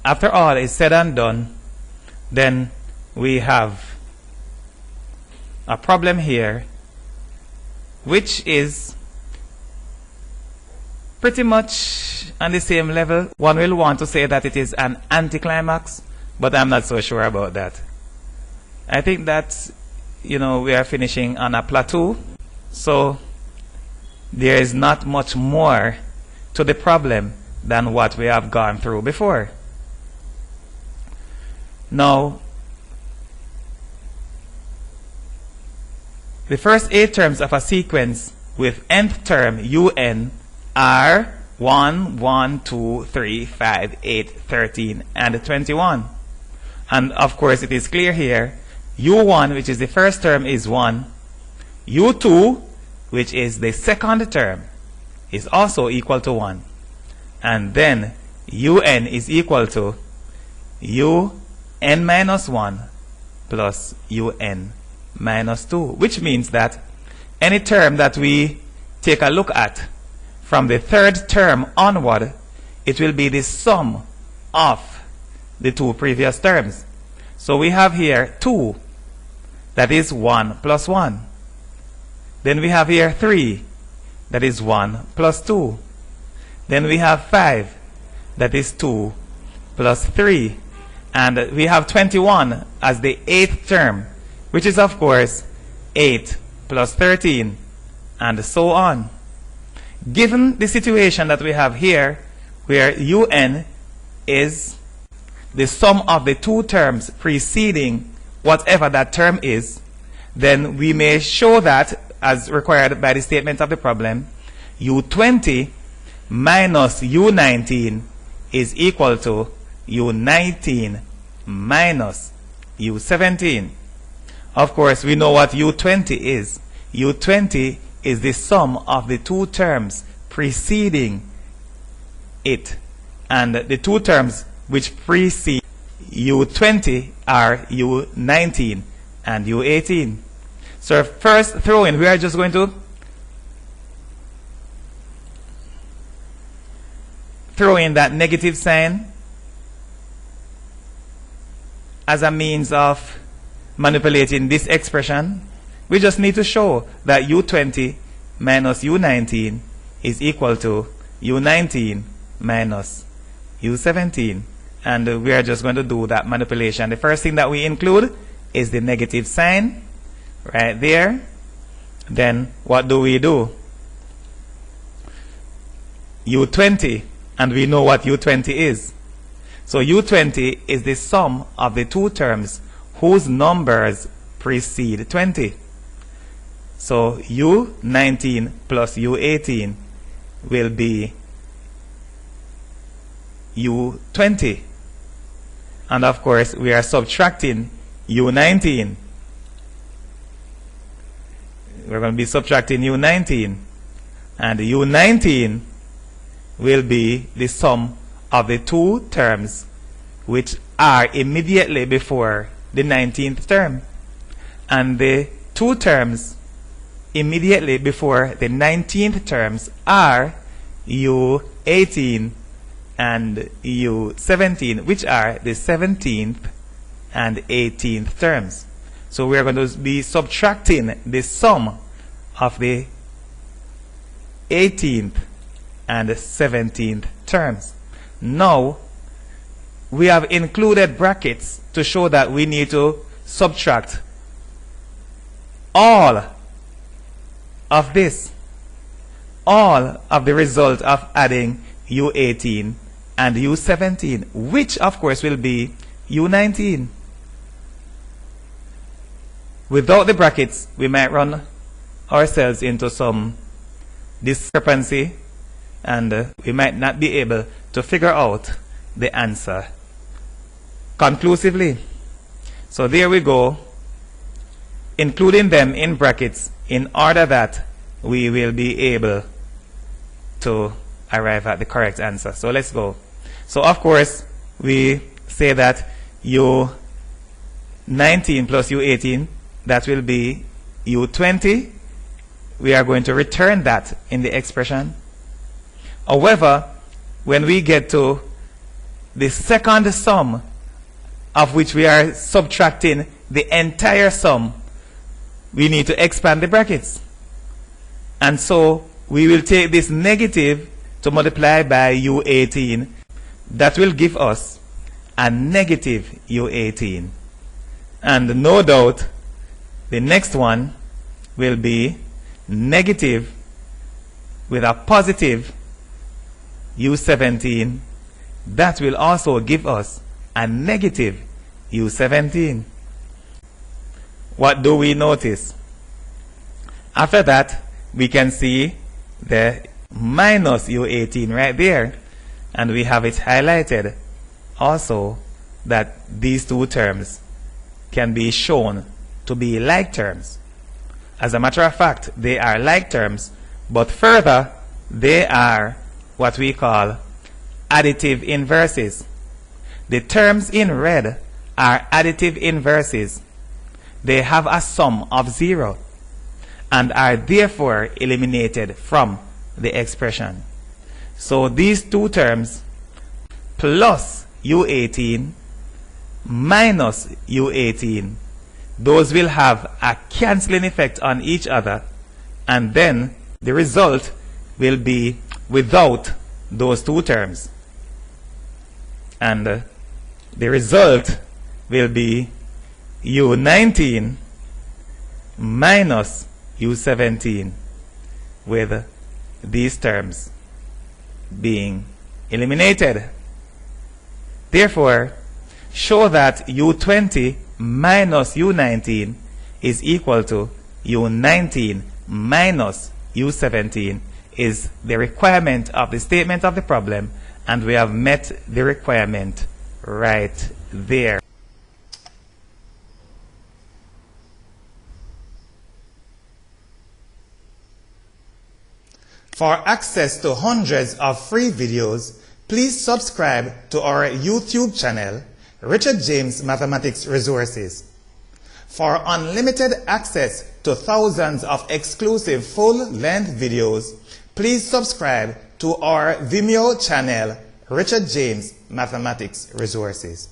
after all is said and done, then we have a problem here, which is pretty much on the same level. One will want to say that it is an anticlimax, but I'm not so sure about that. I think that, we are finishing on a plateau, so there is not much more to the problem than what we have gone through before. Now, the first 8 terms of a sequence with nth term un are 1, 1, 2, 3, 5, 8, 13, and 21. And of course it is clear here, u1, which is the first term, is 1. u2, which is the second term, is also equal to 1. And then un is equal to un minus 1 plus un minus 2, which means that any term that we take a look at from the third term onward, it will be the sum of the 2 previous terms. So we have here 2, that is 1 plus 1. Then we have here 3, that is 1 plus 2. Then we have 5, that is 2 plus 3. And we have 21 as the 8th term, which is of course 8 plus 13, and so on. Given the situation that we have here, where un is the sum of the 2 terms preceding whatever that term is, then we may show that, as required by the statement of the problem, u20 minus u19 is equal to u19 minus u17. Of course, we know what u20 is. u20 is the sum of the 2 terms preceding it. And the 2 terms which precede u20 are u19 and u18. So first throw in, we are just going to throw in that negative sign as a means of manipulating this expression. We just need to show that u20 minus u19 is equal to u19 minus u17. And we are just going to do that manipulation. The first thing that we include is the negative sign right there. Then what do? u20, and we know what u20 is. So u20 is the sum of the 2 terms whose numbers precede 20. So u19 plus u18 will be u20. And of course, we are subtracting u19. We're going to be subtracting u19. And u19 will be the sum of the 2 terms which are immediately before the 19th term. And the 2 terms immediately before the 19th terms are u18 and u17, which are the 17th and 18th terms. So we are going to be subtracting the sum of the 18th and 17th terms. Now, we have included brackets to show that we need to subtract all of this, all of the result of adding u18 and u17, which of course will be u19. Without the brackets, we might run ourselves into some discrepancy, and we might not be able to figure out the answer conclusively. So there we go, including them in brackets in order that we will be able to arrive at the correct answer. So let's go. So of course, we say that u19 plus u18, that will be u20. We are going to return that in the expression. However, when we get to the second sum of which we are subtracting the entire sum, we need to expand the brackets. And so we will take this negative to multiply by U18. That will give us a negative U18. And no doubt, the next one will be negative with a positive U17. That will also give us a negative U17. What do we notice? After that, we can see the minus U18 right there, and we have it highlighted also that these two terms can be shown to be like terms. As a matter of fact, they are like terms, but further, they are what we call additive inverses. The terms in red are additive inverses. They have a sum of 0 and are therefore eliminated from the expression. So these two terms plus U18 minus U18, those will have a cancelling effect on each other, and then the result will be without those two terms. And the result will be U19 minus U17, with these terms being eliminated. Therefore, show that U20 minus U19 is equal to U19 minus U17 is the requirement of the statement of the problem, and we have met the requirement right there. For access to hundreds of free videos, please subscribe to our YouTube channel, Richard James Mathematics Resources. For unlimited access to thousands of exclusive full-length videos, please subscribe to our Vimeo channel, Richard James Mathematics Resources.